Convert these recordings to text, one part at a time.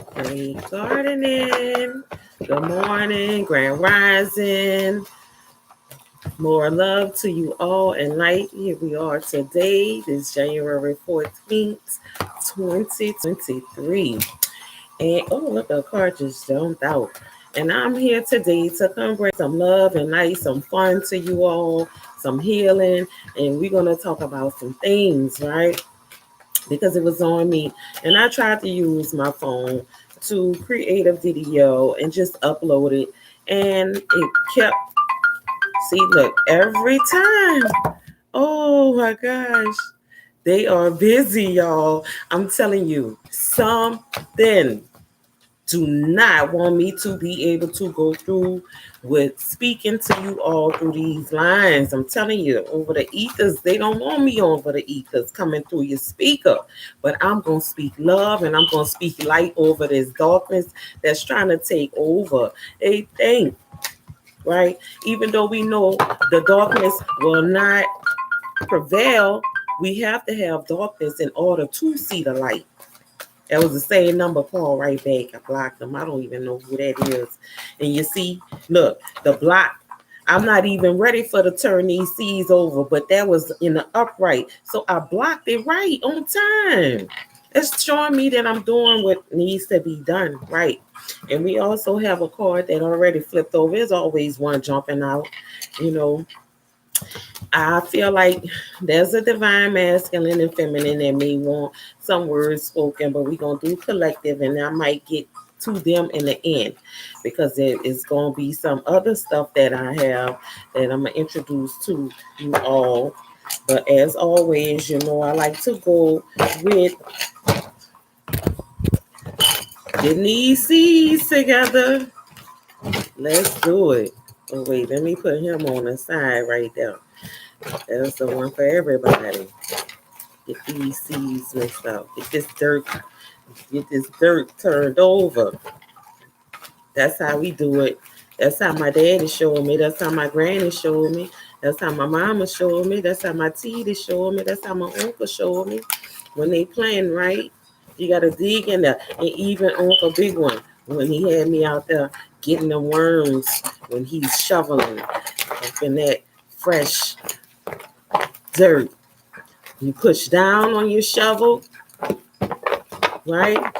Great gardening. Good morning, Grand Rising. More love to you all and light. Here we are today, this January 14th, 2023. And oh, look, the car just jumped out. And I'm here today to come bring some love and light, some fun to you all, some healing. And we're going to talk about some things, right? Because it was on me. And I tried to use my phone to create a video and just upload it. And it kept, see, look, every time. Oh my gosh. They are busy, y'all. I'm telling you, something do not want me to be able to go through with speaking to you all through these lines. I'm telling you, over the ethers, they don't want me over the ethers coming through your speaker. But I'm going to speak love and I'm going to speak light over this darkness that's trying to take over a thing, right? Even though we know the darkness will not prevail, we have to have darkness in order to see the light. That was the same number, Paul, right back. I blocked them. I don't even know who that is. And you see, look, the block. I'm not even ready for to turn these C's over, but that was in the upright. So I blocked it right on time. It's showing me that I'm doing what needs to be done, right? And we also have a card that already flipped over. There's always one jumping out, you know. I feel like there's a divine masculine and feminine that may want some words spoken, but we're going to do collective, and I might get to them in the end because there is going to be some other stuff that I have that I'm going to introduce to you all. But as always, you know, I like to go with getting these C's together. Let's do it. Oh, wait, let me put him on the side right there. That's the one for everybody. Get these seeds mixed up. Get this dirt turned over. That's how we do it. That's how my daddy showed me. That's how my granny showed me. That's how my mama showed me. That's how my tita showed me. That's how my uncle showed me. When they playing right, you gotta dig in there. And even Uncle Big One, when he had me out there getting the worms, when he's shoveling up in that fresh dirt. You push down on your shovel, right?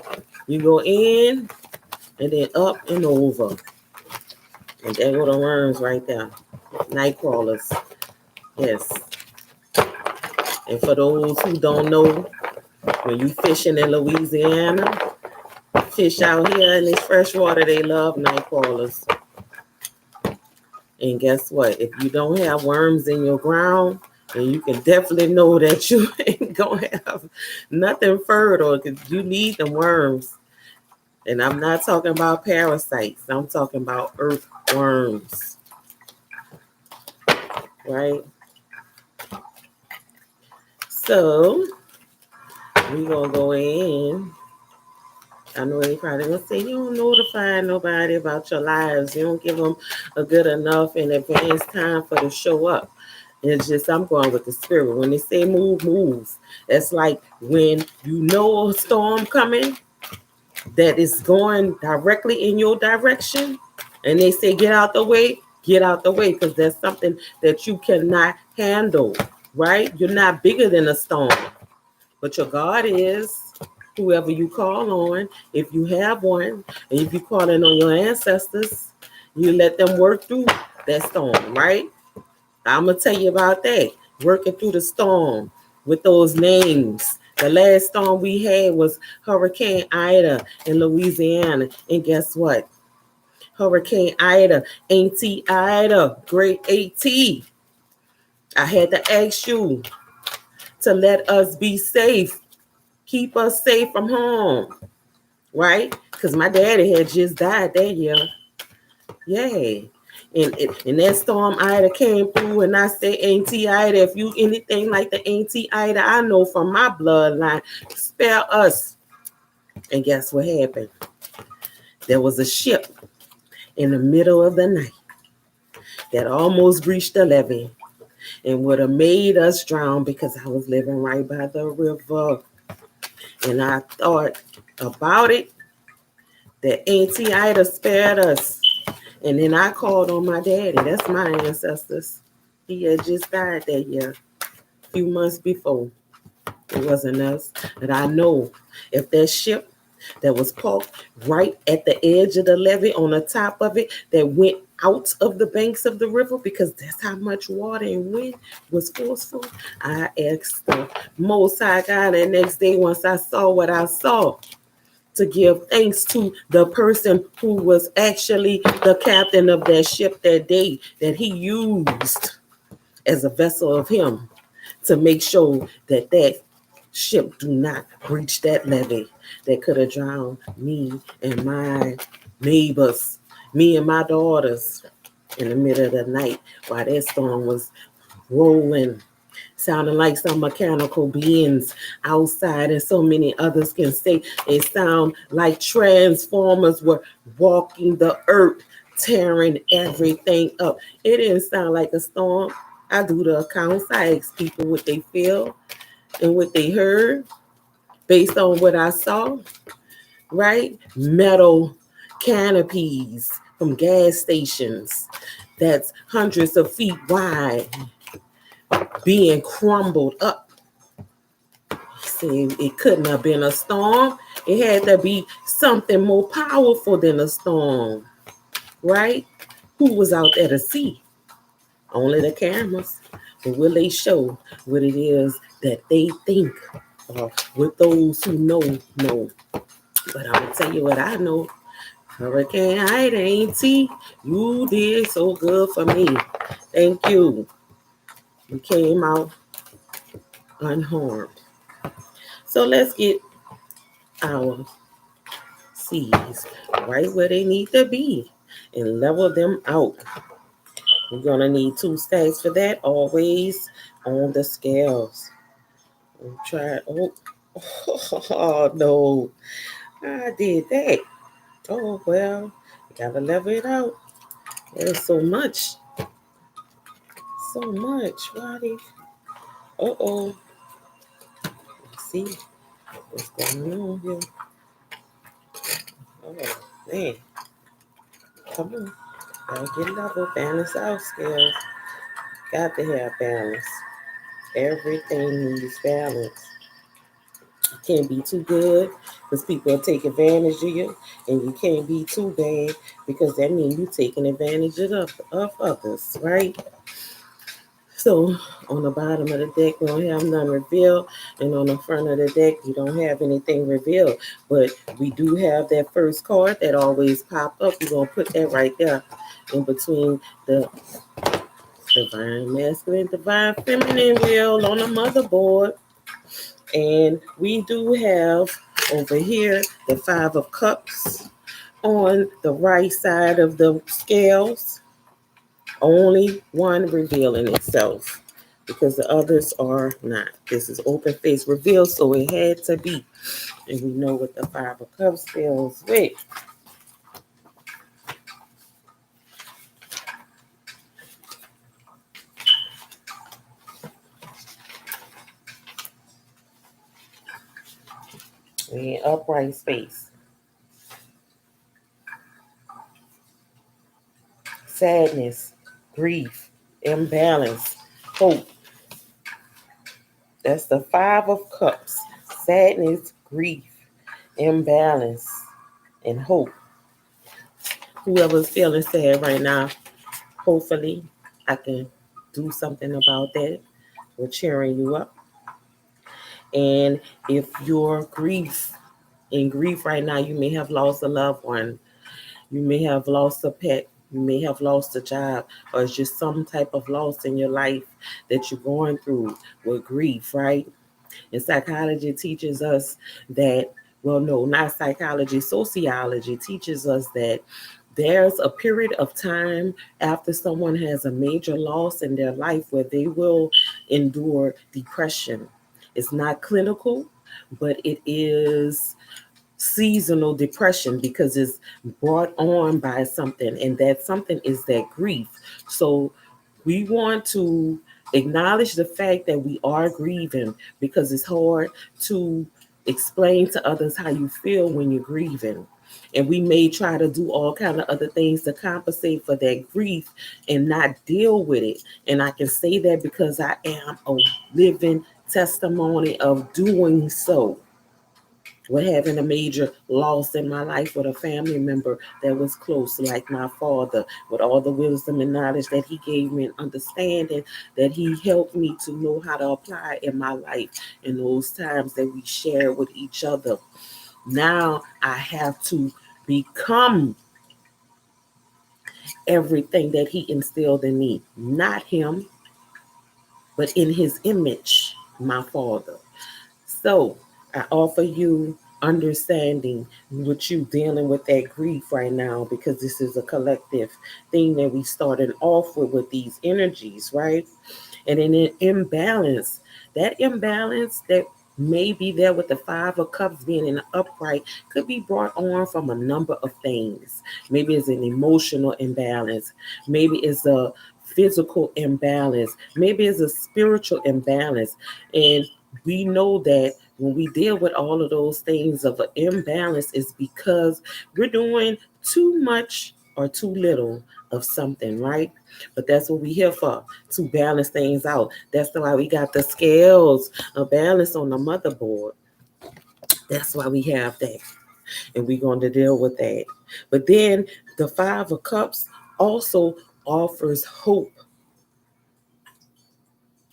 You go in and then up and over. And there go the worms right there. Night crawlers. Yes. And for those who don't know, when you fishing in Louisiana, fish out here in this fresh water, they love night crawlers. And guess what? If you don't have worms in your ground, and you can definitely know that you ain't gonna have nothing fertile because you need the worms. And I'm not talking about parasites. I'm talking about earthworms. Right? So we're gonna go in. I know they probably gonna say you don't notify nobody about your lives. You don't give them a good enough in advance time for to show up. It's just I'm going with the spirit. When they say move, move. It's like when you know a storm coming that is going directly in your direction, and they say get out the way because there's something that you cannot handle, right? You're not bigger than a storm, but your God is. Whoever you call on, if you have one, and if you call in on your ancestors, you let them work through that storm, right? I'm going to tell you about that. Working through the storm with those names. The last storm we had was Hurricane Ida in Louisiana. And guess what? Hurricane Ida, Auntie Ida, great AT. I had to ask you to let us be safe. Keep us safe from home. Right? Because my daddy had just died that year. Yay. And that storm Ida came through, and I said, Auntie Ida, if you anything like the Auntie Ida I know from my bloodline, spare us. And guess what happened? There was a ship in the middle of the night that almost breached the levee and would have made us drown because I was living right by the river. And I thought about it, that Auntie Ida spared us. And then I called on my daddy. That's my ancestors. He had just died that year, a few months before. It wasn't us. But I know if that ship that was parked right at the edge of the levee on the top of it that went out of the banks of the river because that's how much water and wind was forceful. I asked the Most High God the next day once I saw what I saw to give thanks to the person who was actually the captain of that ship that day that he used as a vessel of him to make sure that that ship do not breach that levee that could have drowned me and my neighbors, me and my daughters in the middle of the night while that storm was rolling, sounding like some mechanical beings outside, and so many others can say it sound like transformers were walking the earth, tearing everything up. It didn't sound like a storm. I do the accounts. I ask people what they feel and what they heard based on what I saw, right? Metal canopies from gas stations that's hundreds of feet wide being crumbled up. See, it couldn't have been a storm. It had to be something more powerful than a storm, right? Who was out there to see? Only the cameras. But will they show what it is that they think, or what those who know? But I'm gonna tell you what I know. Hurricane Ida, Auntie, you did so good for me. Thank you. You came out unharmed. So let's get our seeds right where they need to be and level them out. We're gonna need 2 stacks for that, always on the scales. We'll try. Oh, oh no, I did that. Oh well, gotta level it out. There's so much, so much. Why they? Oh, see what's going on here. Oh man, come on, gotta get level, balance out scales. Got to have balance. Everything needs balance. You can't be too good because people will take advantage of you, and you can't be too bad because that means you're taking advantage of others, right? So on the bottom of the deck, we don't have none revealed, and on the front of the deck, you don't have anything revealed. But we do have that first card that always pop up. We're gonna put that right there in between the divine masculine, divine feminine wheel on the motherboard. And we do have over here the 5 of Cups on the right side of the scales. Only one revealing itself because the others are not. This is open face reveal, so it had to be. And we know what the 5 of Cups deals with. We in upright space. Sadness, grief, imbalance, hope. That's the 5 of Cups. Sadness, grief, imbalance, and hope. Whoever's feeling sad right now, hopefully I can do something about that. We're cheering you up. And if your in grief right now, you may have lost a loved one, you may have lost a pet, you may have lost a job, or it's just some type of loss in your life that you're going through with grief, right? And psychology teaches us that, well, no, not psychology, sociology teaches us that there's a period of time after someone has a major loss in their life where they will endure depression. It's not clinical, but it is seasonal depression because it's brought on by something, and that something is that grief. So we want to acknowledge the fact that we are grieving because it's hard to explain to others how you feel when you're grieving. And we may try to do all kind of other things to compensate for that grief and not deal with it. And I can say that because I am a living testimony of doing so, with having a major loss in my life with a family member that was close, like my father, with all the wisdom and knowledge that he gave me and understanding that he helped me to know how to apply in my life in those times that we share with each other. Now I have to become everything that he instilled in me, not him, but in his image, my father. So I offer you understanding with you dealing with that grief right now, because this is a collective thing that we started off with these energies, right? And in an imbalance, that imbalance that may be there with the Five of Cups being in the upright could be brought on from a number of things. Maybe it's an emotional imbalance. Maybe it's a physical imbalance. Maybe it's a spiritual imbalance. And we know that when we deal with all of those things of an imbalance, is because we're doing too much or too little of something, right? But that's what we're here for, to balance things out. That's why we got the scales of balance on the motherboard. That's why we have that. And we're going to deal with that. But then the Five of Cups also offers hope.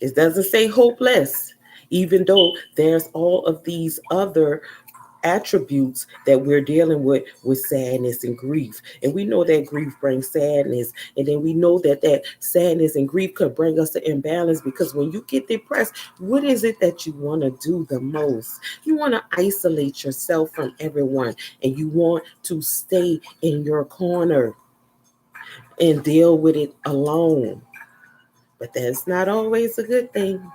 It doesn't say hopeless, even though there's all of these other attributes that we're dealing with sadness and grief. And we know that grief brings sadness, and then we know that that sadness and grief could bring us to imbalance, because when you get depressed, what is it that you want to do the most? You want to isolate yourself from everyone, and you want to stay in your corner and deal with it alone. But that's not always a good thing,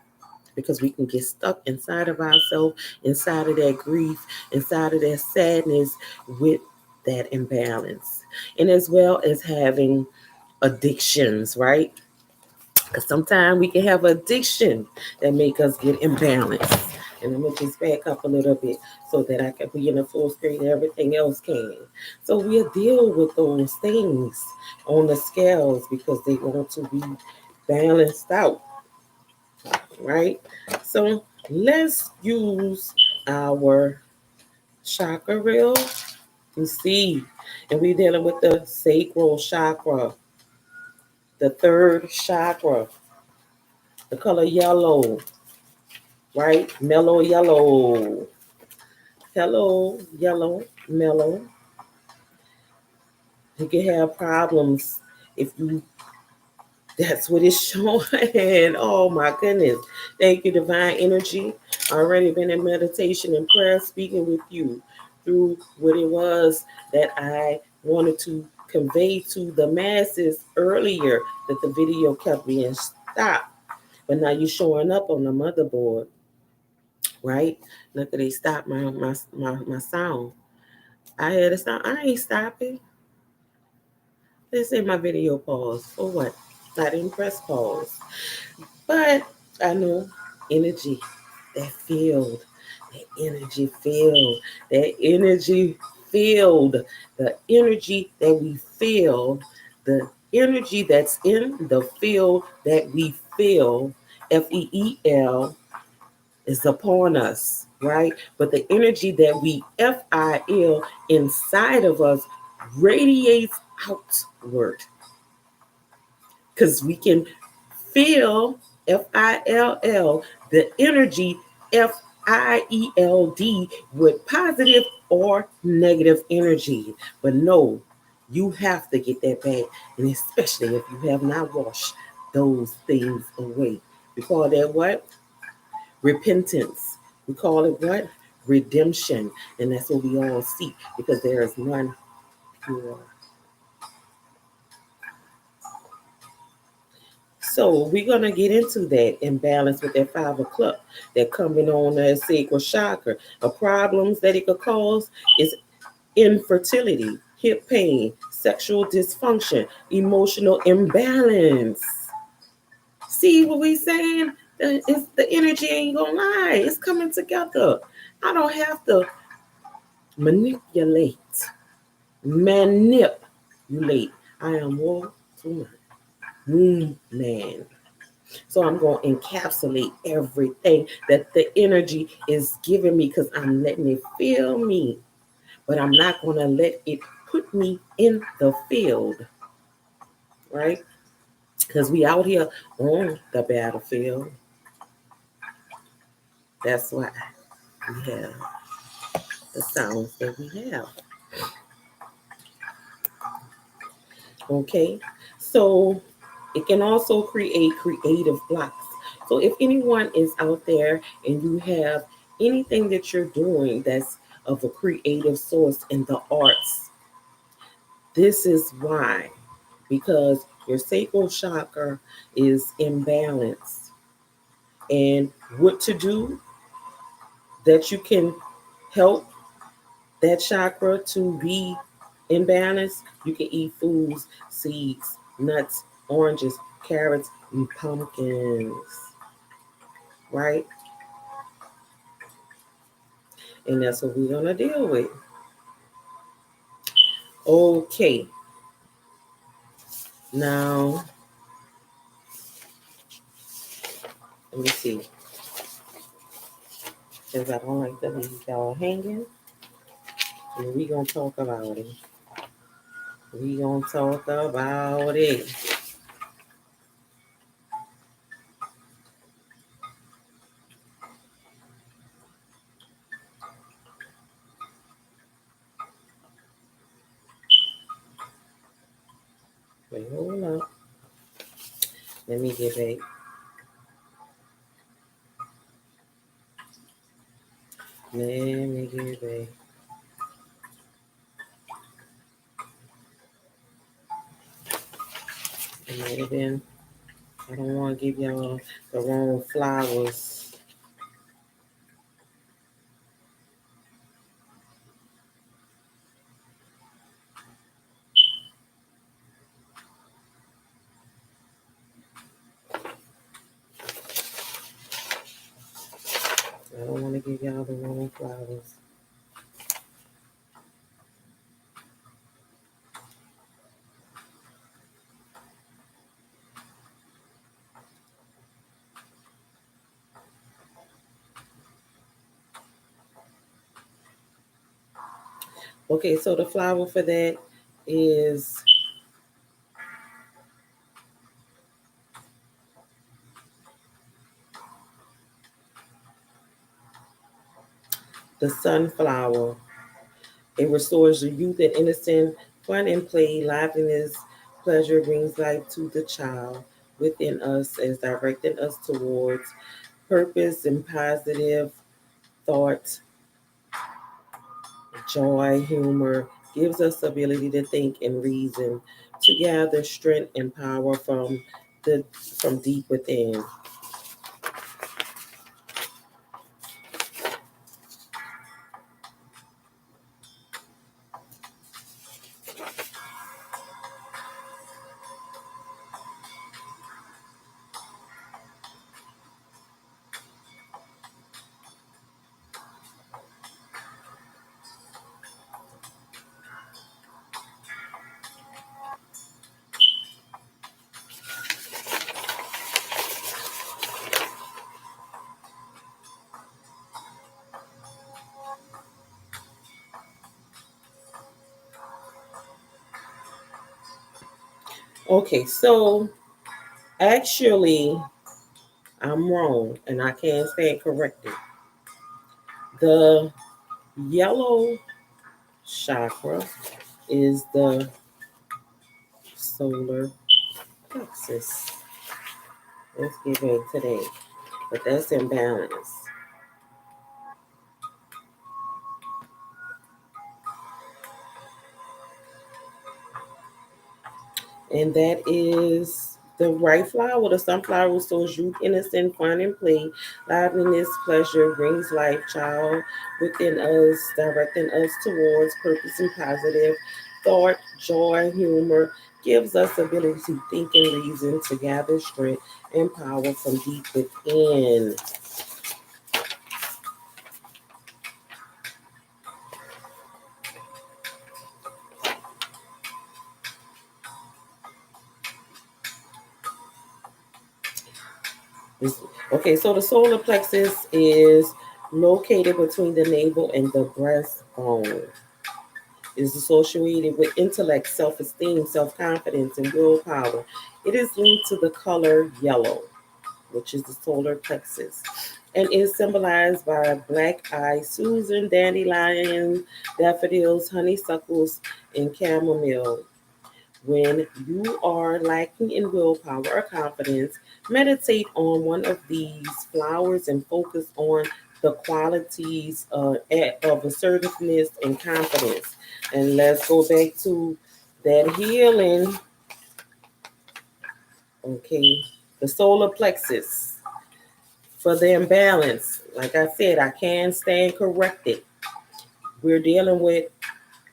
because we can get stuck inside of ourselves, inside of that grief, inside of that sadness, with that imbalance. And as well as having addictions, right? Because sometimes we can have addiction that make us get imbalanced. And I'm going to just back up a little bit so that I can be in a full screen and everything else can. So we'll deal with those things on the scales because they want to be balanced out, right? So let's use our chakra reel and see. And we're dealing with the sacral chakra, the third chakra, the color yellow, right? Mellow yellow. Hello, yellow, mellow. You can have problems if you, that's what it's showing. Oh my goodness. Thank you, divine energy. Already been in meditation and prayer, speaking with you through what it was that I wanted to convey to the masses earlier, that the video kept being stopped. But now you're showing up on the motherboard, right? Look at they stop my sound. I had to stop. I ain't stopping. They say my video pause. For what? I didn't press pause. But I know energy, that field, that energy field, that energy field, the energy that we feel, the energy that's in the field that we feel, FEEL, is upon us, right? But the energy that we FIL inside of us radiates outward, because we can feel FILL, the energy FIELD, with positive or negative energy. But no, you have to get that back, and especially if you have not washed those things away. We call that what? Repentance. We call it what? Redemption. And that's what we all seek, because there is none pure. So we're gonna get into that imbalance with that Five o'clock that coming on that sacral chakra. The problems that it could cause is infertility, hip pain, sexual dysfunction, emotional imbalance. See what we saying? It's, the energy ain't gonna lie. It's coming together. I don't have to manipulate. manipulate. I am war to my man. So I'm going to encapsulate everything that the energy is giving me because I'm letting it feel me, but I'm not going to let it put me in the field, right? Because we out here on the battlefield. That's why we have the sounds that we have. Okay, so it can also create creative blocks. So if anyone is out there and you have anything that you're doing that's of a creative source in the arts, this is why, because your sacral chakra is imbalanced. And what to do that you can help that chakra to be in balance, you can eat foods, seeds, nuts, oranges, carrots, and pumpkins, right? And that's what we're going to deal with. Okay, now, let me see, because I don't like to leave y'all hanging, and we're going to talk about it. We're going to talk about it. Wait, hold up. Let me get back. Let me get back. It might have been. I don't want to give y'all the wrong flowers. I don't want to give y'all the wrong flowers. Okay, so the flower for that is the sunflower. It restores the youth and innocent, fun and play, liveliness, pleasure brings life to the child within us as directing us towards purpose and positive thoughts, joy, humor, gives us the ability to think and reason, to gather strength and power from deep within. Okay, so actually, I'm wrong and I can't stand corrected. The yellow chakra is the solar plexus. Let's get back to that. But that's imbalance. And that is the right flower. The sunflower restores youth, innocent, fun, and play. Liveliness, pleasure, brings life, child within us, directing us towards purpose and positive thought, joy, humor, gives us ability to think and reason, to gather strength and power from deep within. Okay, so the solar plexus is located between the navel and the breastbone. It is associated with intellect, self esteem, self confidence, and willpower. It is linked to the color yellow, which is the solar plexus, and is symbolized by black eye Susan, dandelion, daffodils, honeysuckles, and chamomile. When you are lacking in willpower or confidence, meditate on one of these flowers and focus on the qualities of assertiveness and confidence. And let's go back to that healing. Okay, the solar plexus for the imbalance. Like I said, I can stand corrected. We're dealing with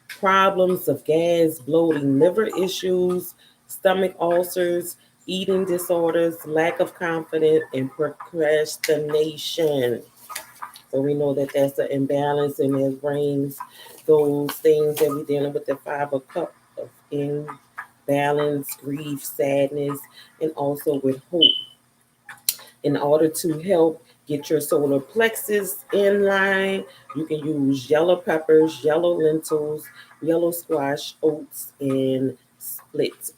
problems of gas, bloating, liver issues, stomach ulcers, eating disorders, lack of confidence, and procrastination. So we know that that's an imbalance in it brings those things that we're dealing with the five of cup of imbalance, grief, sadness, and also with hope. In order to help get your solar plexus in line, you can use yellow peppers, yellow lentils, yellow squash, oats, and split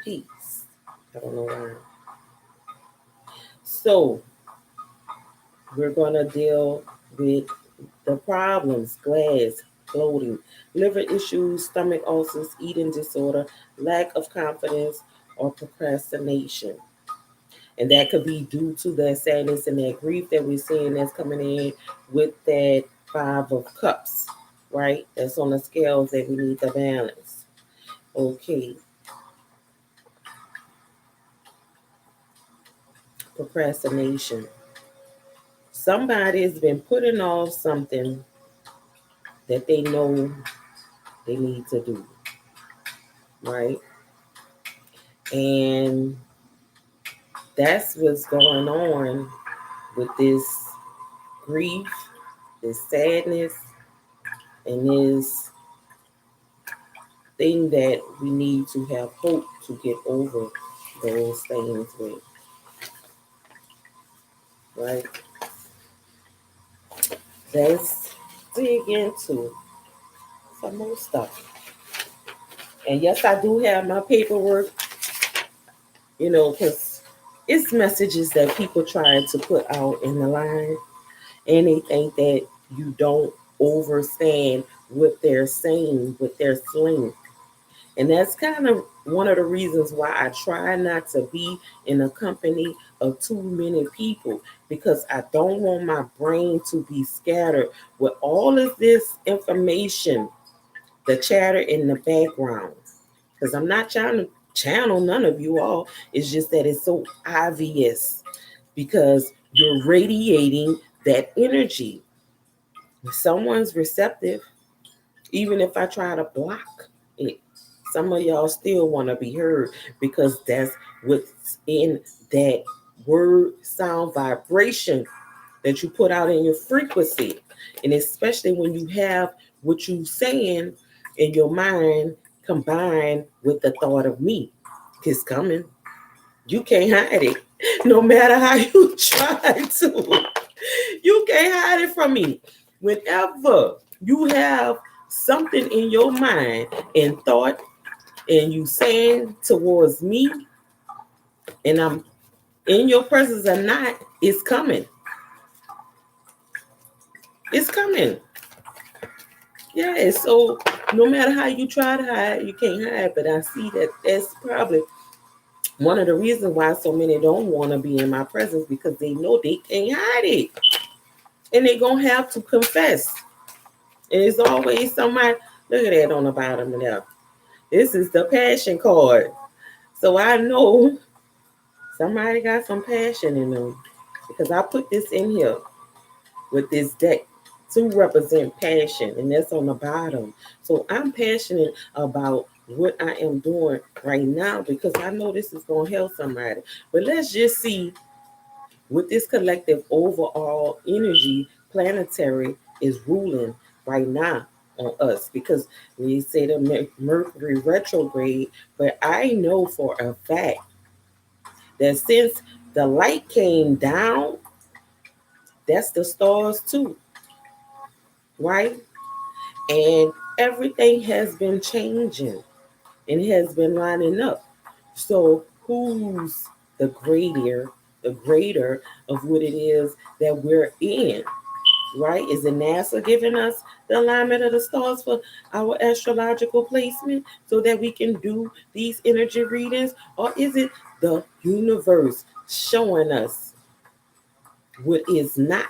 peas. I don't know why. So we're gonna deal with the problems: gas, bloating, liver issues, stomach ulcers, eating disorder, lack of confidence, or procrastination. And that could be due to that sadness and that grief that we're seeing that's coming in with that five of cups, right? That's on the scales that we need to balance. Okay, procrastination. Somebody has been putting off something that they know they need to do, right? And that's what's going on with this grief, this sadness, and this thing that we need to have hope to get over those things with, right? Let's dig into some more stuff. And yes, I do have my paperwork, because it's messages that people try to put out in the line, and they think that you don't understand what they're saying, what they're slang. And that's kind of one of the reasons why I try not to be in a company of too many people, because I don't want my brain to be scattered with all of this information, the chatter in the background. Because I'm not trying to channel none of you all. It's just that it's so obvious because you're radiating that energy. If someone's receptive, even if I try to block it, some of y'all still want to be heard because that's what's in that word, sound, vibration that you put out in your frequency. And especially when you have what you saying in your mind combined with the thought of me. It's coming. You can't hide it. No matter how you try to. You can't hide it from me. Whenever you have something in your mind and thought and you saying towards me and I'm in your presence or not, it's coming. It's coming. Yeah, so no matter how you try to hide, you can't hide. But I see that that's probably one of the reasons why so many don't want to be in my presence, because they know they can't hide it. And they're going to have to confess. And it's always somebody, look at that on the bottom of there. This is the passion card. So I know somebody got some passion in them, because I put this in here with this deck to represent passion, and that's on the bottom. So I'm passionate about what I am doing right now because I know this is going to help somebody. But let's just see what this collective overall energy planetary is ruling right now on us, because we say the Mercury retrograde, but I know for a fact that since the light came down, that's the stars too, right? And everything has been changing and has been lining up. So who's the greater of what it is that we're in, right? Is it NASA giving us the alignment of the stars for our astrological placement so that we can do these energy readings? Or is it the universe showing us what is not?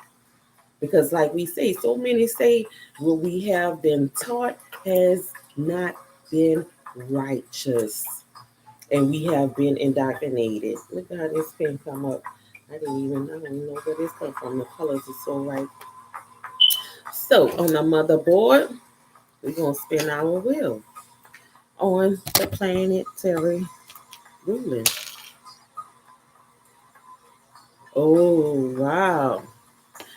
Because, like we say, so many say what we have been taught has not been righteous. And we have been indoctrinated. Look how this pen come up. I don't even know where this come from. The colors are so right. So on the motherboard, we're gonna spin our wheel on the planetary ruling. Oh wow.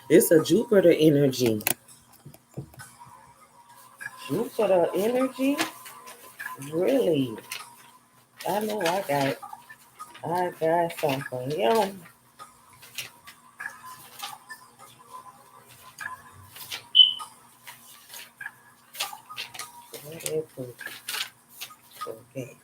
It's a Jupiter energy. Jupiter energy? Really? I know I got something. Yeah. Okay.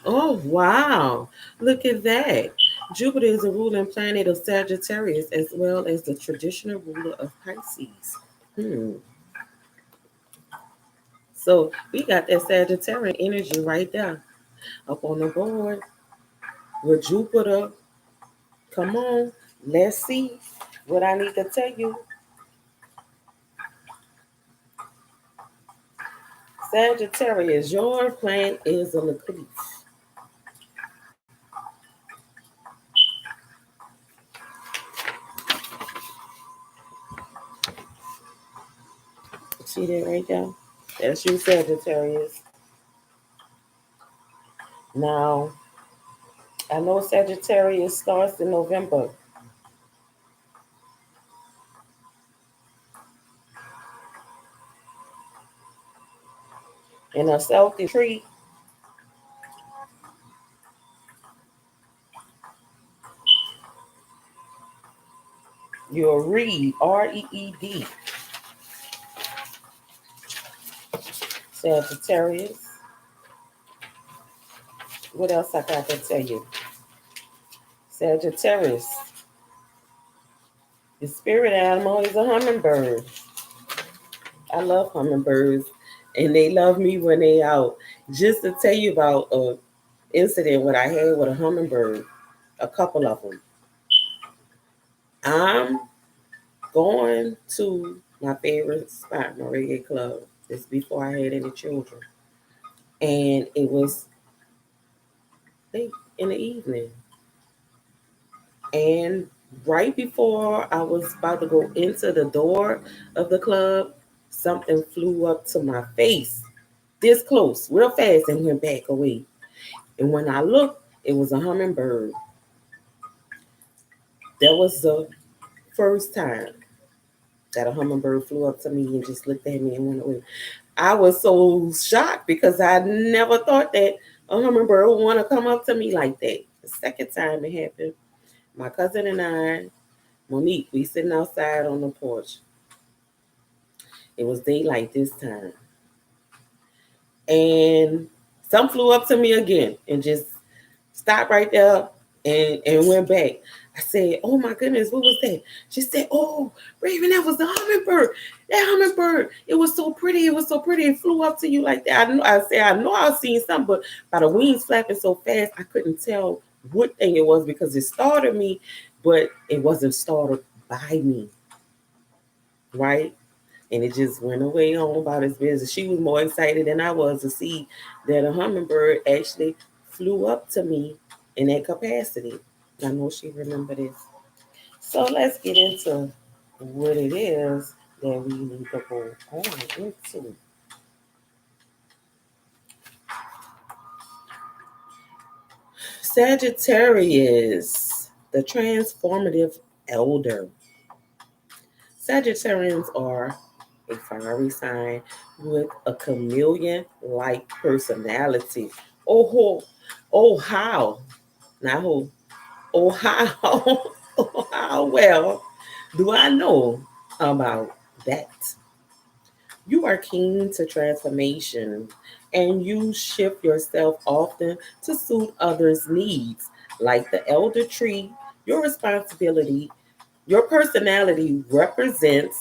Oh, wow. Look at that. Jupiter is a ruling planet of Sagittarius as well as the traditional ruler of Pisces. Hmm. So we got that Sagittarian energy right there up on the board with Jupiter. Come on, let's see what I need to tell you. Sagittarius, your planet is a eclipse. See that right there? That's you, Sagittarius. Now, I know Sagittarius starts in November. In a healthy tree, you'll read Reed, Sagittarius. What else I got to tell you? Sagittarius. The spirit animal is a hummingbird. I love hummingbirds, and they love me when they out. Just to tell you about a incident what I had with a hummingbird, a couple of them. I'm going to my favorite spot, my reggae club. This before I had any children, and it was late in the evening. And right before I was about to go into the door of the club, something flew up to my face, this close, real fast, and went back away. And when I looked, it was a hummingbird. That was the first time that a hummingbird flew up to me and just looked at me and went away. I was so shocked because I never thought that a hummingbird would want to come up to me like that. The second time it happened, my cousin and I, Monique, we sitting outside on the porch. It was daylight this time. And some flew up to me again and just stopped right there and went back. I said, "Oh my goodness, what was that?" She said, "Oh, Raven, that was the hummingbird. That hummingbird, it was so pretty. It was so pretty. It flew up to you like that." I said, "I know I've seen some, but by the wings flapping so fast, I couldn't tell what thing it was because it startled me, but it wasn't startled by me, right?" And it just went away on about its business. She was more excited than I was to see that a hummingbird actually flew up to me in that capacity. I know she remembered this. So let's get into what it is that we need to go on into. Sagittarius, the transformative elder. Sagittarians are a fiery sign with a chameleon-like personality. Oh, oh, how? Not who. Oh, how? Oh, how well do I know about that? You are keen to transformation and you shift yourself often to suit others' needs. Like the elder tree, your responsibility, your personality represents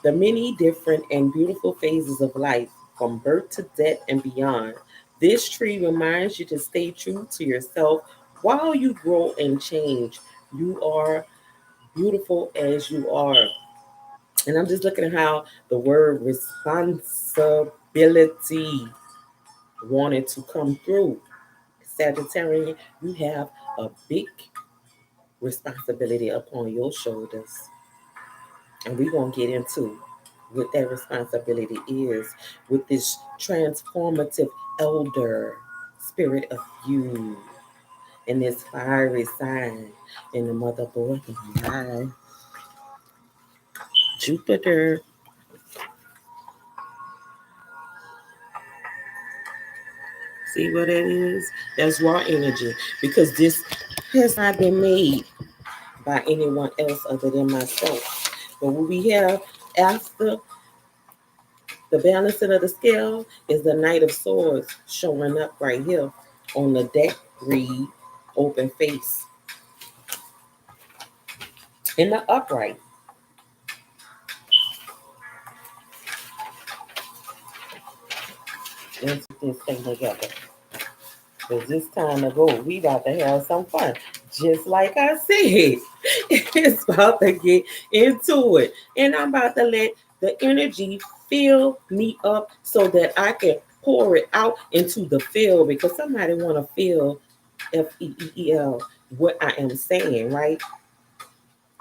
the many different and beautiful phases of life, from birth to death and beyond. This tree reminds you to stay true to yourself while you grow and change. You are beautiful as you are. And I'm just looking at how the word responsibility wanted to come through. Sagittarian, you have a big responsibility upon your shoulders. And we're going to get into what that responsibility is with this transformative elder spirit of you and this fiery sign in the motherboard of my Jupiter. See what it is? That's raw energy because this has not been made by anyone else other than myself. But what we have after the balancing of the scale is the Knight of Swords showing up right here on the deck. Read open face in the upright. Let's put this thing together. Because it's time to go. We about to have some fun. Just like I said, it's about to get into it. And I'm about to let the energy fill me up so that I can pour it out into the field because somebody want to feel FEEL what I am saying, right?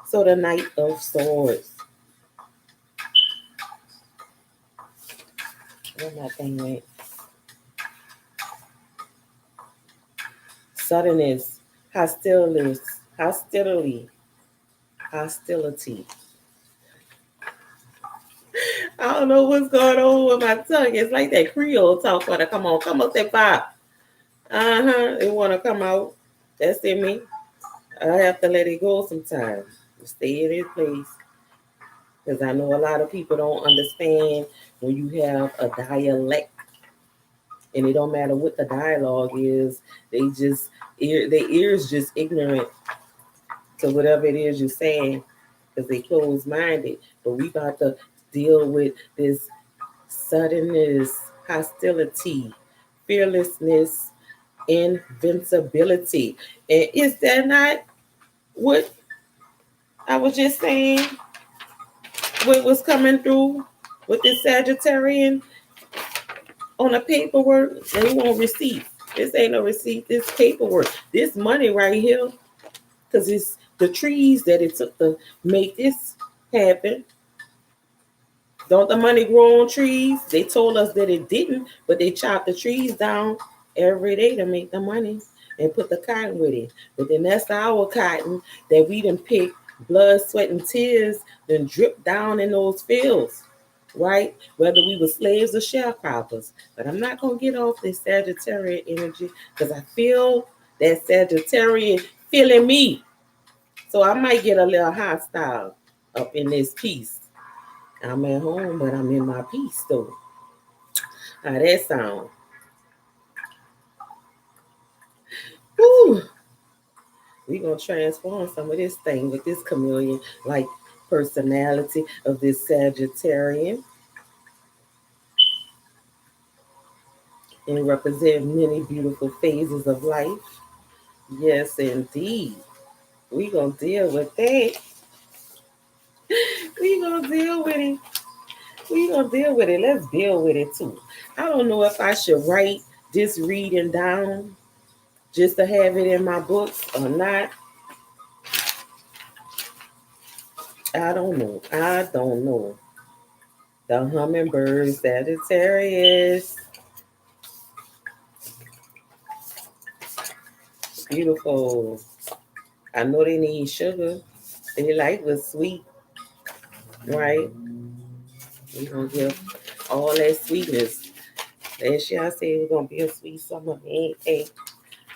So the Knight of Swords. Where my thing went? Suddenness, hostility. I don't know what's going on with my tongue. It's like that Creole talk wanna come on, come up that pop. Uh-huh. It wanna come out. That's in me. I have to let it go sometimes. Stay in its place. Because I know a lot of people don't understand when you have a dialect and it don't matter what the dialogue is, their ears just ignorant to whatever it is you're saying because they closed minded. But we about to deal with this suddenness, hostility, fearlessness, invincibility. And is that not what I was just saying? What was coming through with this Sagittarian on the paperwork? They want receipt. This ain't no receipt. This paperwork. This money right here, because it's the trees that it took to make this happen. Don't the money grow on trees? They told us that it didn't, but they chopped the trees down every day to make the money and put the cotton with it. But then that's our cotton that we done pick blood, sweat, and tears, then drip down in those fields, right? Whether we were slaves or sharecroppers. But I'm not gonna get off this Sagittarian energy because I feel that Sagittarian feeling me. So I might get a little hostile up in this piece. I'm at home, but I'm in my peace though. How that sound? Woo! We gonna transform some of this thing with this chameleon like personality of this Sagittarian and represent many beautiful phases of life. Yes, indeed. We gonna deal with that. We gonna deal with it. We gonna deal with it. Let's deal with it too. I don't know if I should write this reading down just to have it in my books or not. I don't know. I don't know. The hummingbird Sagittarius. Beautiful. I know they need sugar. They like was sweet, right? We're gonna give all that sweetness. Last year I said it was gonna be a sweet summer. Hey,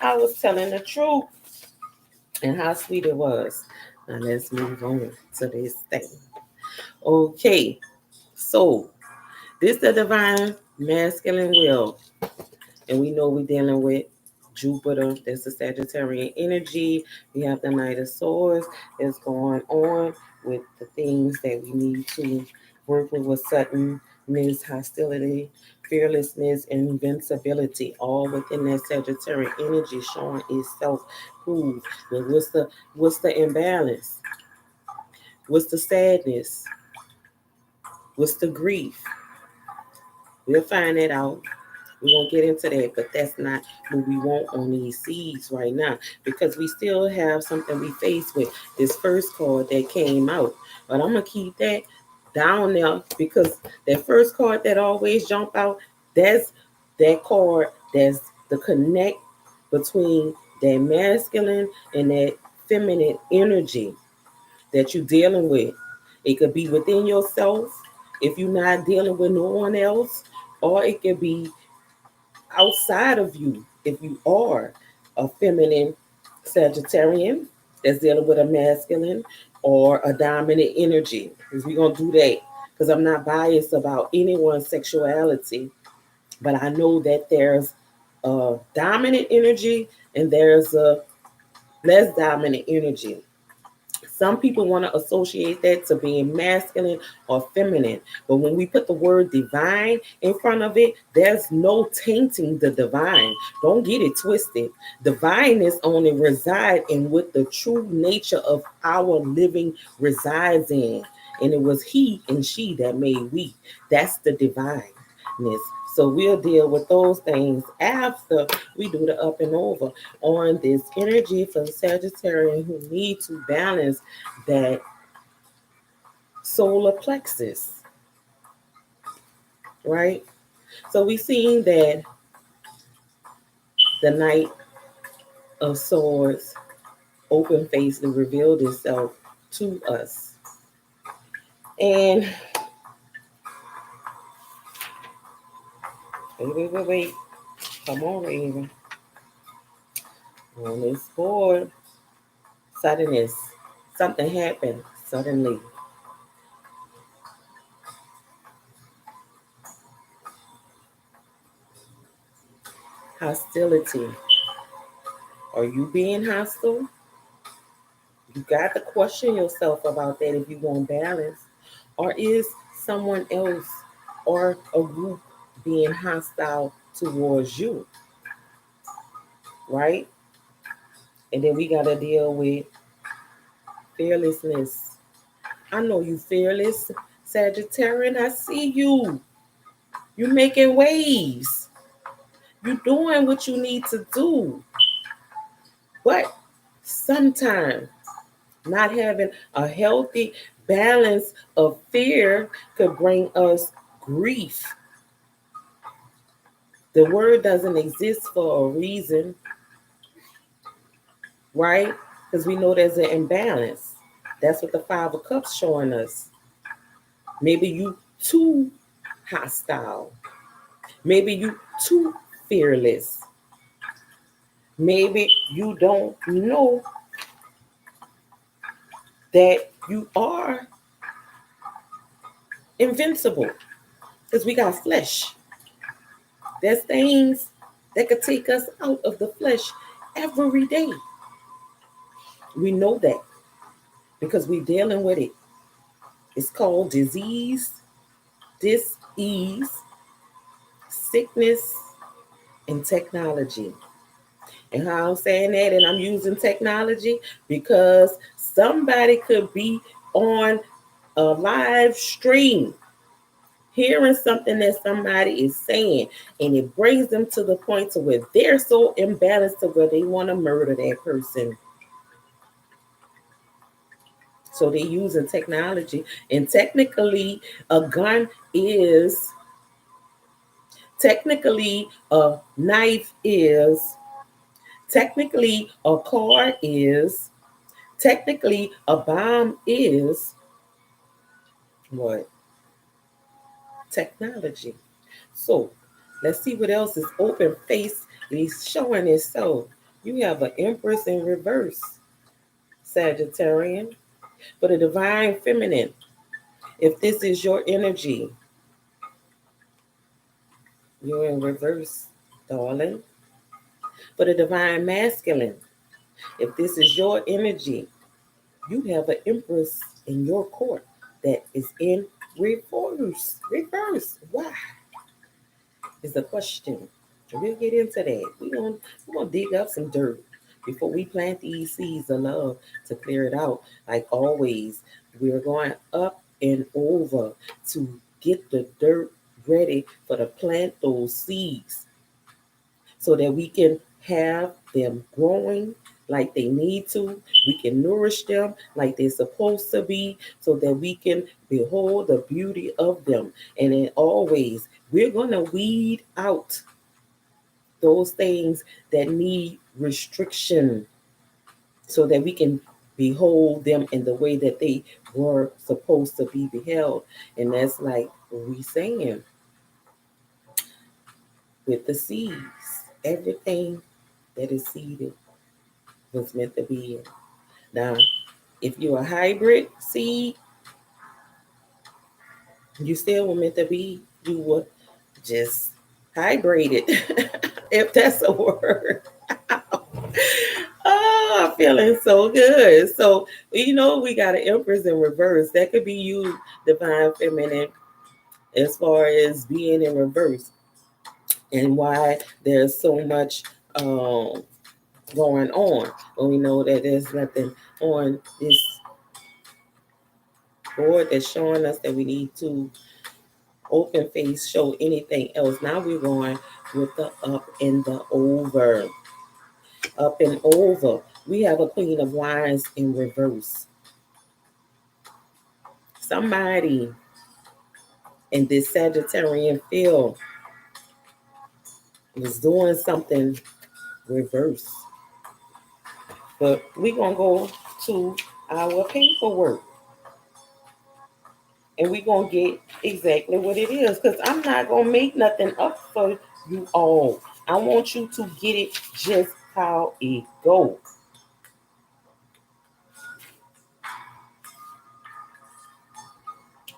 I was telling the truth and how sweet it was. Now let's move on to this thing. Okay, so this the divine masculine will. And we know we're dealing with Jupiter. That's the Sagittarian energy. We have the Knight of Swords that's going on with the things that we need to work with suddenness, hostility, fearlessness, and invincibility, all within that Sagittarian energy showing itself proved. But what's the imbalance? What's the sadness? What's the grief? We'll find it out. We're going to get into that, but that's not what we want on these seeds right now because we still have something we face with this first card that came out. But I'm going to keep that down there because that first card that always jump out, that's that card that's the connect between that masculine and that feminine energy that you're dealing with. It could be within yourself if you're not dealing with no one else, or it could be outside of you if you are a feminine Sagittarian that's dealing with a masculine or a dominant energy. Because we're going to do that. Because I'm not biased about anyone's sexuality, but I know that there's a dominant energy and there's a less dominant energy. Some people want to associate that to being masculine or feminine. But when we put the word divine in front of it, there's no tainting the divine. Don't get it twisted. Divineness only reside in what the true nature of our living resides in. And it was he and she that made we. That's the divineness. So we'll deal with those things after we do the up and over on this energy for the Sagittarian who need to balance that solar plexus, right? So we seen that the Knight of Swords open facedly revealed itself to us. And wait. Come on, Raven. On this board, suddenness. Something happened suddenly. Hostility. Are you being hostile? You got to question yourself about that if you want balance. Or is someone else or a group being hostile towards you? Right? And then we got to deal with fearlessness. I know you fearless, Sagittarian. I see you. You making waves. You doing what you need to do. But sometimes not having a healthy balance of fear could bring us grief. The word doesn't exist for a reason, right? Because we know there's an imbalance. That's what the Five of Cups showing us. Maybe you too hostile. Maybe you too fearless. Maybe you don't know that you are invincible because we got flesh. There's things that could take us out of the flesh every day. We know that because we're dealing with it. It's called disease, dis-ease, sickness, and technology. And how I'm saying that, and I'm using technology because somebody could be on a live stream hearing something that somebody is saying, and it brings them to the point to where they're so imbalanced to where they want to murder that person. So they're using technology, and technically a gun is technically a knife is Technically, a car is, technically, a bomb is what? Technology. So let's see what else is open face. He's showing it. So you have an Empress in reverse, Sagittarian, for the divine feminine. If this is your energy, you're in reverse, darling. For the divine masculine, if this is your energy, you have an Empress in your court that is in reverse. Reverse. Why is the question? We'll get into that. We're gonna dig up some dirt before we plant these seeds of love to clear it out. Like always, we're going up and over to get the dirt ready for to plant those seeds so that we can have them growing like they need to. We can nourish them like they're supposed to be so that we can behold the beauty of them. And then always, we're going to weed out those things that need restriction so that we can behold them in the way that they were supposed to be beheld. And that's like we saying with the seeds, everything that is seeded was meant to be in. Now, if you're a hybrid seed, you still were meant to be, you were just hybrated, if that's a word. Oh, I'm feeling so good. So, we got an Empress in reverse. That could be you, divine feminine, as far as being in reverse and why there's so much going on. When we know that there's nothing on this board that's showing us that we need to open face show anything else. Now we're going with the up and the over. Up and over. We have a Queen of Wands in reverse. Somebody in this Sagittarian field was doing something reverse. But we're going to go to our paperwork and we're going to get exactly what it is because I'm not going to make nothing up for you all. I want you to get it just how it goes.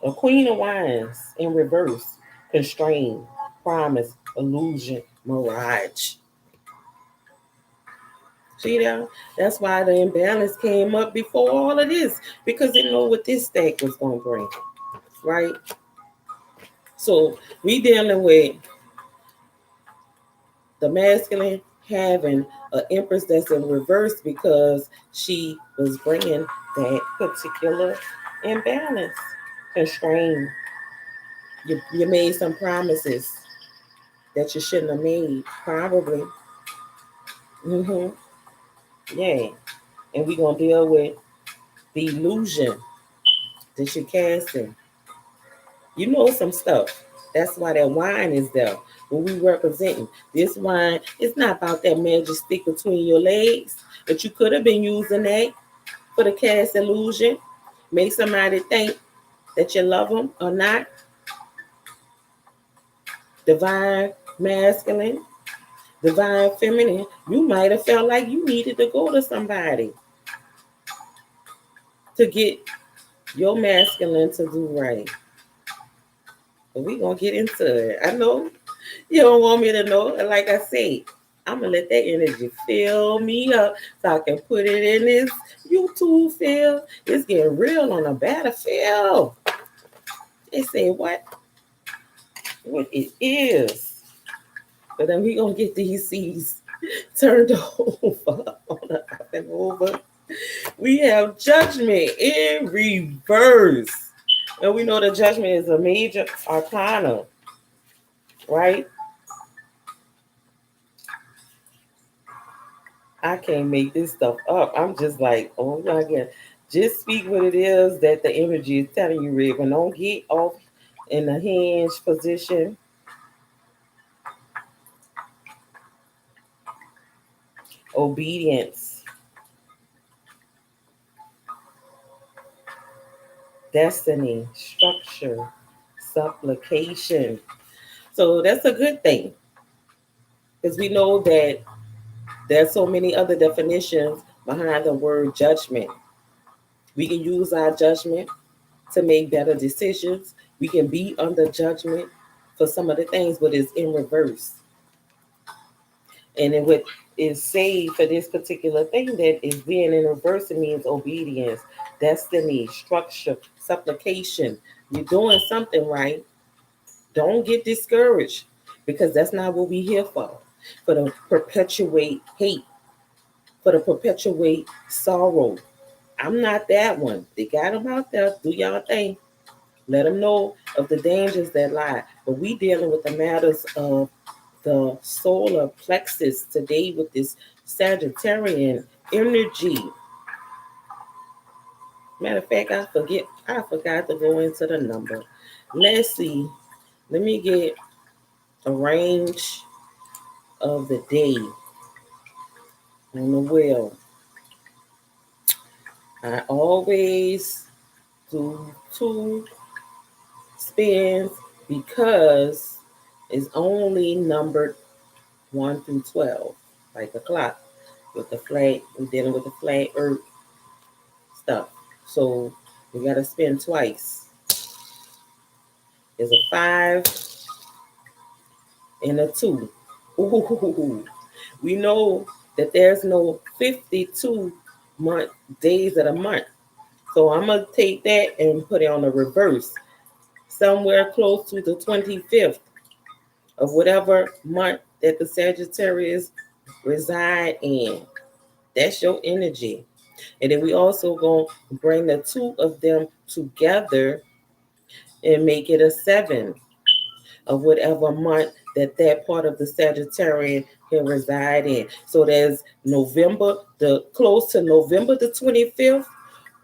A Queen of Wands in reverse, constrained, promise, illusion, mirage. See that? That's why the imbalance came up before all of this because they know what this stack was going to bring, right? So we dealing with the masculine having an Empress that's in reverse because she was bringing that particular imbalance, constrained. You made some promises that you shouldn't have made, probably. Mm-hmm. Yeah. And we're going to deal with the illusion that you're casting. You know some stuff. That's why that wine is there. When we representing this wine, it's not about that magic stick between your legs, but you could have been using that for the cast illusion. Make somebody think that you love them or not. Divine masculine, divine feminine. You might have felt like you needed to go to somebody to get your masculine to do right. But we gonna get into it. I know you don't want me to know. And like I said, I'm gonna let that energy fill me up so I can put it in this YouTube field. It's getting real on the battlefield. They say what? What it is. But then we gonna get these seeds turned over on the up and over. We have judgment in reverse. And we know the judgment is a major arcana, right? I can't make this stuff up. I'm just like, oh my God. Just speak what it is that the energy is telling you, Rick. And don't get off in the hinge position. obedience, destiny, structure, supplication. So that's a good thing because we know that there's so many other definitions behind the word judgment. We can use our judgment to make better decisions. We can be under judgment for some of the things, but it's in reverse. And then what is saved for this particular thing that is being in reverse, it means obedience, destiny, structure, supplication. You're doing something right. Don't get discouraged because that's not what we're here for to perpetuate hate, for to perpetuate sorrow. I'm not that one. They got them out there. Do y'all thing. Let them know of the dangers that lie. But we dealing with the matters of the solar plexus today with this Sagittarian energy. Matter of fact, I forgot to go into the number. Let's see. Let me get a range of the day on the wheel. I always do 2 spins because it's only numbered 1 through 12, like a clock with the flat. We're dealing with the flat earth stuff. So we got to spin twice. There's a 5 and a 2. Ooh, we know that there's no 52 month days of the month. So I'm going to take that and put it on the reverse. Somewhere close to the 25th of whatever month that the Sagittarius reside in. That's your energy. And then we also going to bring the 2 of them together and make it a 7 of whatever month that part of the Sagittarian can reside in. So there's November, the close to November the 25th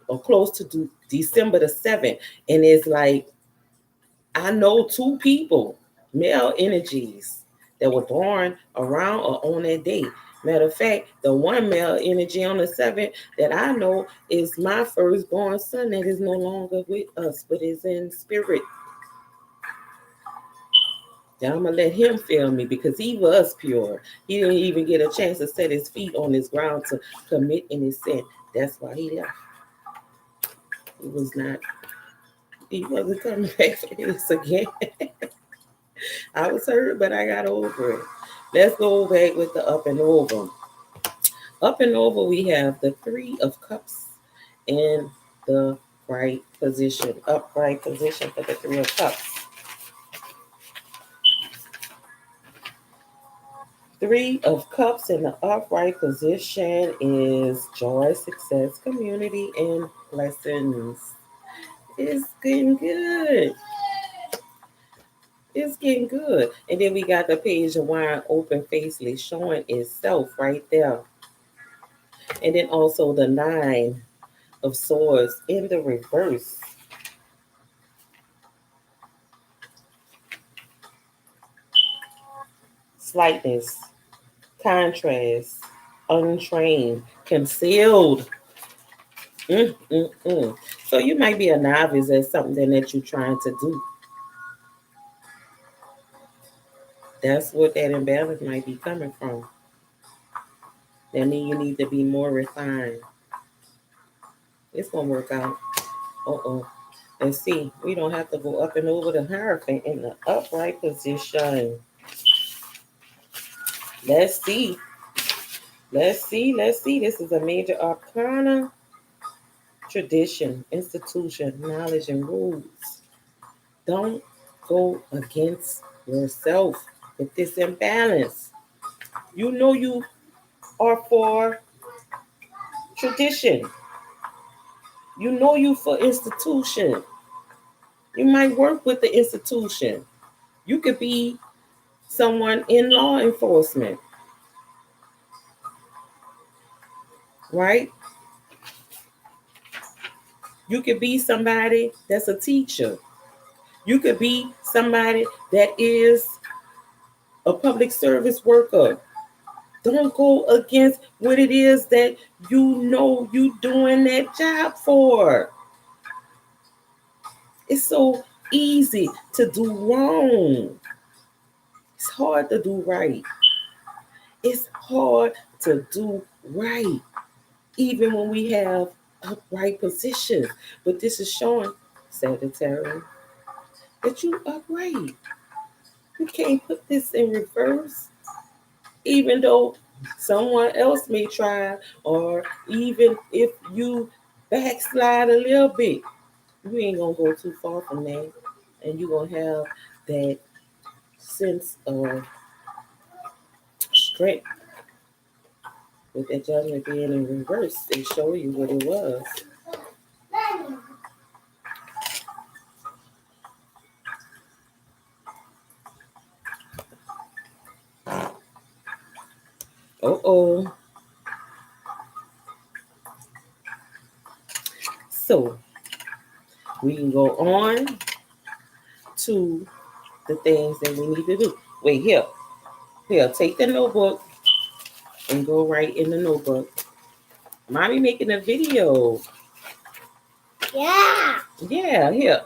or close to December the 7th. And it's like, I know 2 people, male energies, that were born around or on that day. Matter of fact, the one male energy on the 7th that I know is my firstborn son that is no longer with us, but is in spirit. Now I'm gonna let him feel me because he was pure. He didn't even get a chance to set his feet on his ground to commit any sin. That's why he left. He was not. He wasn't coming back for this again. I was hurt, but I got over it. Let's go back with the up and over. Up and over, we have the 3 of Cups in the right position. Upright position for the 3 of Cups. 3 of Cups in the upright position is joy, success, community, and blessings. It's getting good. It's getting good. And then we got the Page of Wine open facely showing itself right there. And then also the 9 of Swords in the reverse. Slightness, contrast, untrained, concealed. So you might be a novice at something that you're trying to do. That's what that imbalance might be coming from. That means you need to be more refined. It's gonna work out. And see, we don't have to go up and over the Hierophant in the upright position. Let's see. Let's see. This is a major arcana. Tradition, institution, knowledge, and rules. Don't go against yourself with this imbalance. You know you are for tradition. You know you for institution. You might work with the institution. You could be someone in law enforcement, right? You could be somebody that's a teacher. You could be somebody that is a public service worker. Don't go against what it is that you know you doing that job for. It's so easy to do wrong. It's hard to do right. It's hard to do right, even when we have upright positions. But this is showing, Sagittarius, that you upright. You can't put this in reverse, even though someone else may try, or even if you backslide a little bit, you ain't gonna go too far from that, and you're gonna have that sense of strength with that judgment being in reverse and show you what it was. Oh. So we can go on to the things that we need to do. Wait, here, take the notebook and go right in the notebook. Mommy making a video. Yeah. Yeah, here.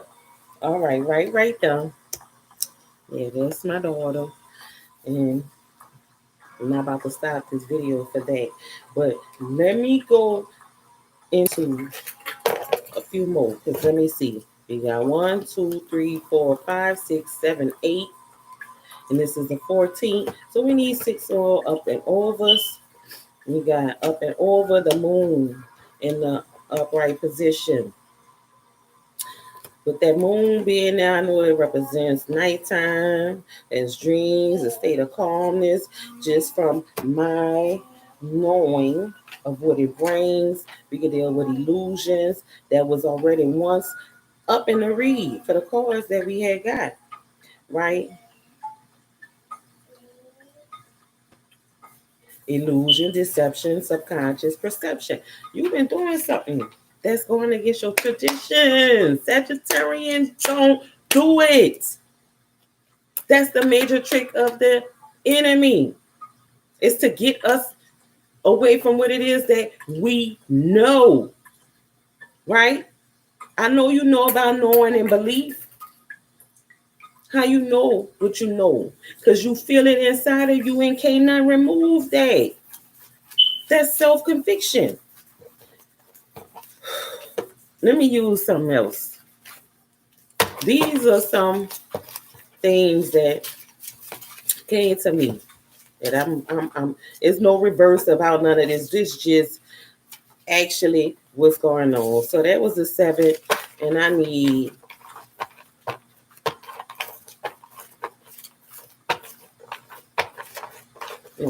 All right, right there. Yeah, that's my daughter. And I'm not about to stop this video for that. But let me go into a few more. Because let me see. We got 1, 2, 3, 4, 5, 6, 7, 8. And this is the 14th. So we need 6 more up and overs. We got up and over the moon in the upright position. With that moon being there, I know it represents nighttime, as dreams, a state of calmness, just from my knowing of what it brings. We can deal with illusions that was already once up in the read for the cards that we had got, right? Illusion, deception, subconscious perception. You've been doing something that's going against your tradition. Sagittarian, don't do it. That's the major trick of the enemy, is to get us away from what it is that we know, right? I know you know about knowing and belief. How you know what you know? Because you feel it inside of you and cannot remove that. That's self-conviction. Let me use something else. These are some things that came to me that I'm it's no reverse about none of this. This just actually what's going on. So that was the 7th, and I need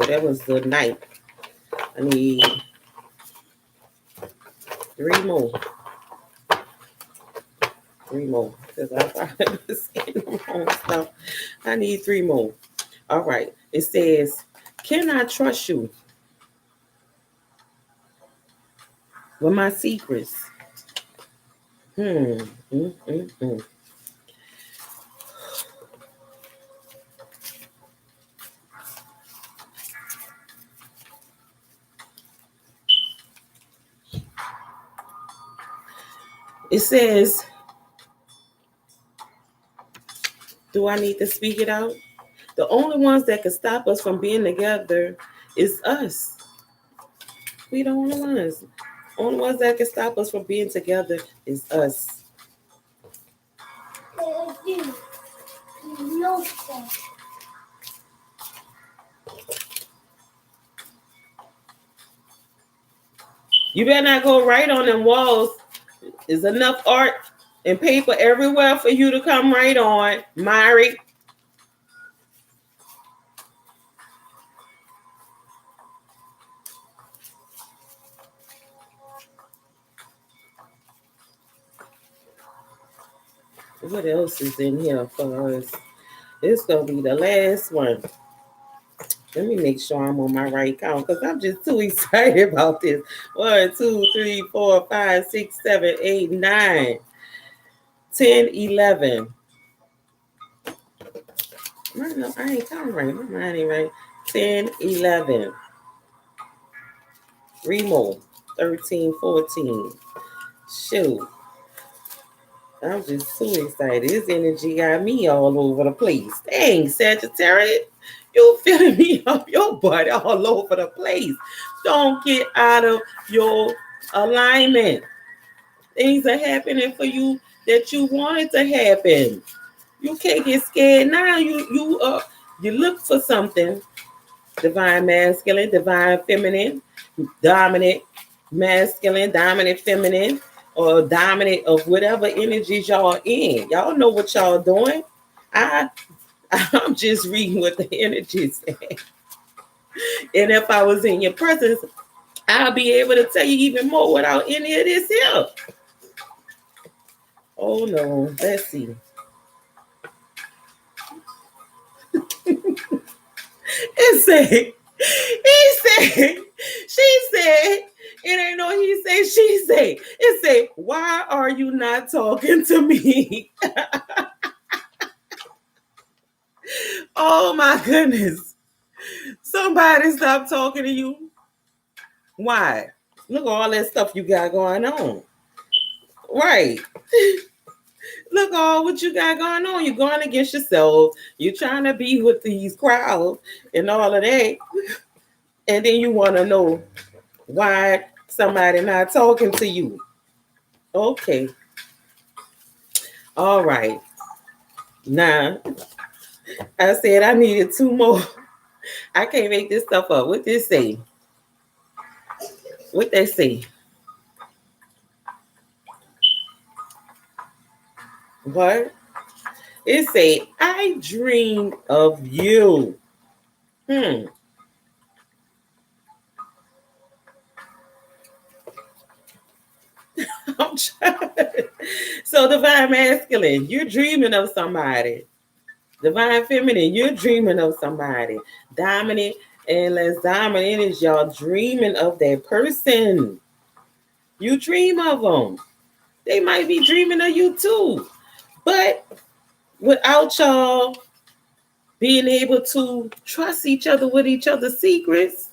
that was the 9th. I need 3 more. 3 more. Because I probably was saying the wrong stuff. I need 3 more. All right. It says, can I trust you with my secrets? Hmm. Mm. It says, do I need to speak it out? The only ones that can stop us from being together is us. We the only ones. Only ones that can stop us from being together is us. You better not go right on them walls. There's enough art and paper everywhere for you to come right on, Mari. What else is in here for us? It's gonna be the last one. Let me make sure I'm on my right count because I'm just too excited about this. 1, 2, 3, 4, 5, 6, 7, 8, 9, 10, 11. No, I ain't counting right. My mind ain't right. 10, 11. Remo, 13, 14. Shoot, I'm just too excited. This energy got me all over the place. Dang, Sagittarius, you feeling me up your butt all over the place. Don't get out of your alignment. Things are happening for you that you wanted to happen. You can't get scared now. You look for something. Divine masculine, divine feminine, dominant masculine, dominant feminine, or dominant of whatever energies y'all in. Y'all know what y'all doing. I I'm just reading what the energies say. And if I was in your presence, I'll be able to tell you even more without any of this help. Oh no, let's see. It said, she said, it ain't no he say, she say. It say, why are you not talking to me? Oh my goodness. Somebody stop talking to you. Why? Look at all that stuff you got going on. Right. Look at all what you got going on. You're going against yourself. You're trying to be with these crowds and all of that. And then you want to know why somebody not talking to you. Okay. All right. Now, I said I needed two more. I can't make this stuff up. What this say? What they say? What? It say, I dream of you. Hmm. I'm trying. So divine masculine, you're dreaming of somebody. Divine feminine, you're dreaming of somebody. Dominant and less dominant is y'all dreaming of that person. You dream of them. They might be dreaming of you too. But without y'all being able to trust each other with each other's secrets,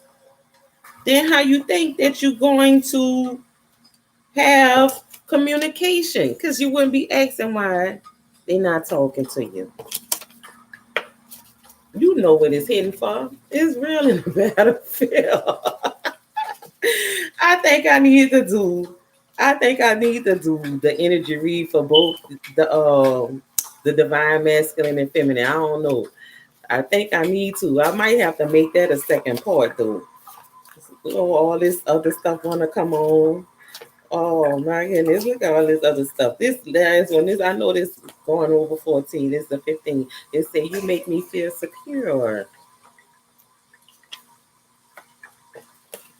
then how you think that you're going to have communication? Because you wouldn't be asking why they're not talking to you. You know what it's hitting for. It's real in the battlefield. I think I need to do. I think I need to do the energy read for both the divine masculine and feminine. I don't know. I think I need to. I might have to make that a second part though. All this other stuff wanna come on. Oh my goodness, look at all this other stuff. This last one, this I know this going over 14. This is the 15. It say you make me feel secure.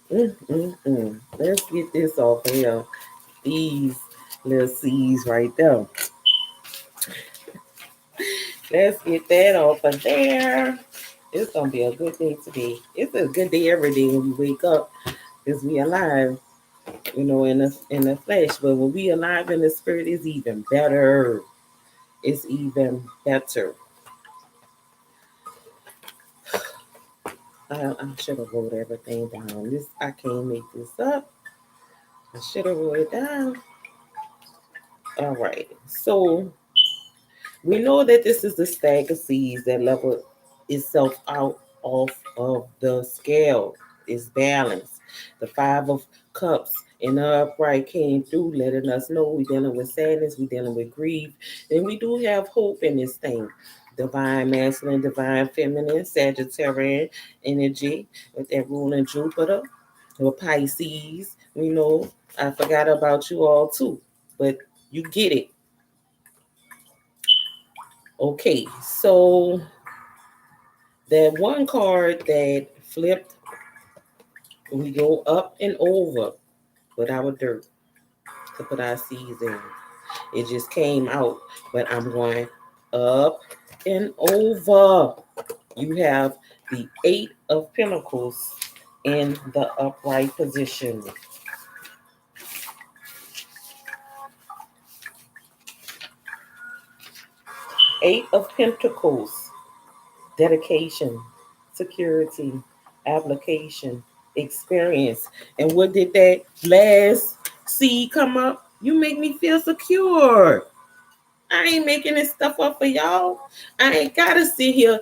Let's get this off of here. These little C's right there. Let's get that off of there. It's gonna be a good day today. It's a good day every day when we wake up because we alive, in the flesh. But when we alive in the spirit, it's even better. It's even better. I should have wrote everything down. This I can't make this up. I should have wrote it down. All right. So we know that this is the stag of seeds that level itself out off of the scale. It's balanced. The five of cups in the upright came through, letting us know we're dealing with sadness, we're dealing with grief, and we do have hope in this thing. Divine masculine, divine feminine, Sagittarian energy with that ruling Jupiter, or Pisces. We know I forgot about you all too, but you get it. Okay, so that one card that flipped, we go up and over with our dirt to put our seeds in. It just came out, but I'm going up and over. You have the Eight of Pentacles in the upright position. Eight of Pentacles, dedication, security, application. experience. And what did that last seed come up? You make me feel secure. I ain't making this stuff up for y'all. I ain't gotta sit here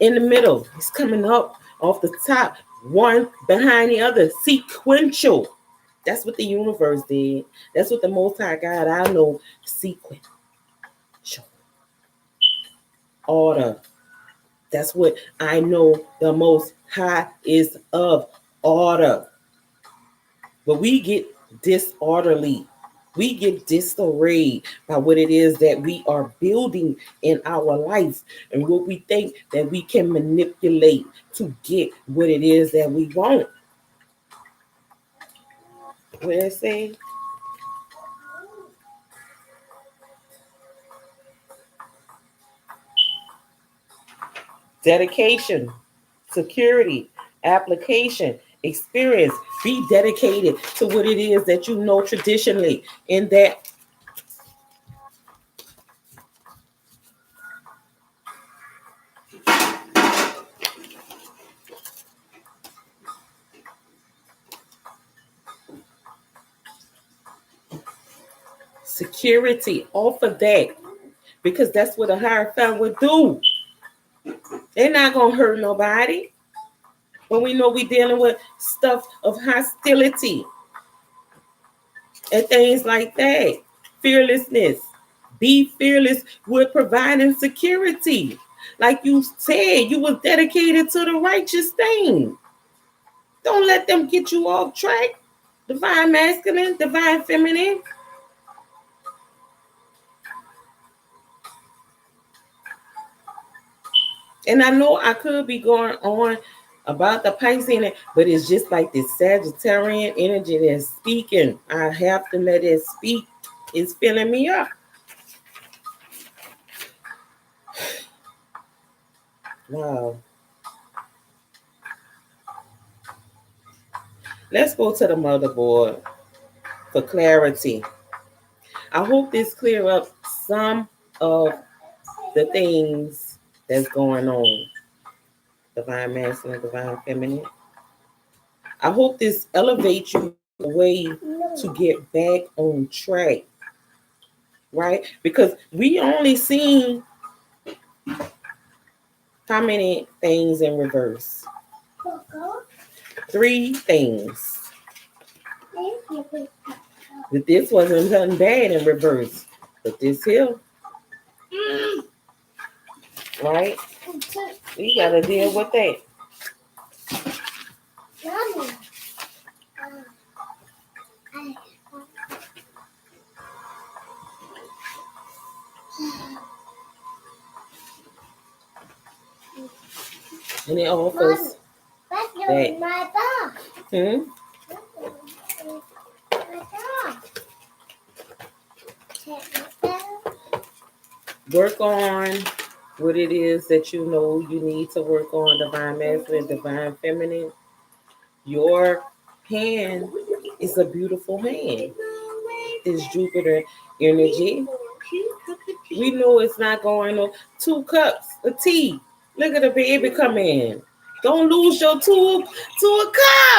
in the middle. It's coming up off the top, one behind the other, sequential. That's what the universe did. That's what the Most High God, I know, sequential order. That's what I know the Most High is of order. But we get disorderly. We get disarrayed by what it is that we are building in our life and what we think that we can manipulate to get what it is that we want. What did I say? Dedication, security, application, experience. Be dedicated to what it is that you know traditionally in that security. Offer that because that's what a higher fan would do. They're not gonna hurt nobody. But we know we're dealing with stuff of hostility and things like that. Fearlessness. Be fearless with providing security. Like you said, you was dedicated to the righteous thing. Don't let them get you off track. Divine masculine, divine feminine. And I know I could be going on about the Piscean, but it's just like this Sagittarian energy that's speaking. I have to let it speak. It's filling me up. Wow. Let's go to the motherboard for clarity. I hope this clear up some of the things that's going on. Divine masculine, divine feminine. I hope this elevates you in a way to get back on track. Right? Because we only seen how many things in reverse? 3 things. But this wasn't nothing bad in reverse. But this here, right? We gotta deal with that. And it offers that. Work on what it is that you know you need to work on, divine masculine, divine feminine. Your hand is a beautiful hand. It's Jupiter energy. We know it's not going on. 2 cups of tea. Look at the baby come in. Don't lose your two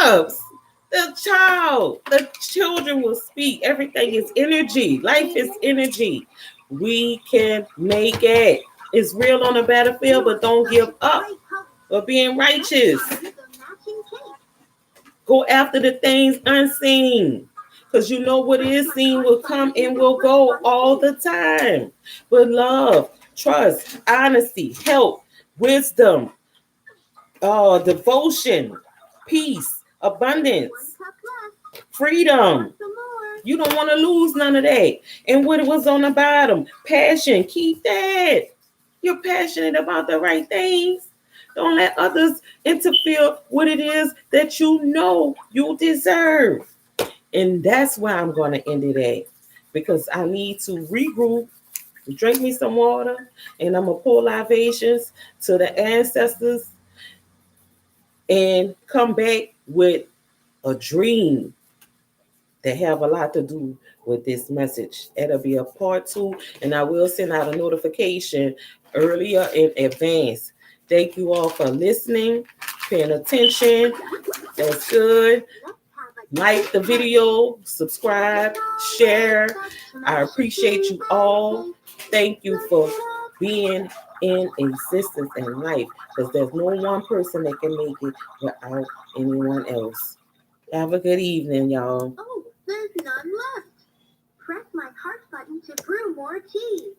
cups. The children will speak. Everything is energy. Life is energy. We can make it. It's real on the battlefield, but don't give up for being righteous. Go after the things unseen. Because you know what is seen will come and will go all the time. But love, trust, honesty, help, wisdom, devotion, peace, abundance, freedom. You don't want to lose none of that. And what was on the bottom, passion, keep that. You're passionate about the right things. Don't let others interfere what it is that you know you deserve. And that's why I'm going to end it at. Because I need to regroup, drink me some water, and I'm going to pull libations to the ancestors and come back with a dream that have a lot to do with this message. It'll be a part 2, and I will send out a notification earlier in advance. Thank you all for listening, paying attention. That's good. Like the video, subscribe, share. I appreciate you all. Thank you for being in existence and life, because there's no one person that can make it without anyone else. Have a good evening, y'all. Oh, there's none left. Press my heart button to brew more tea.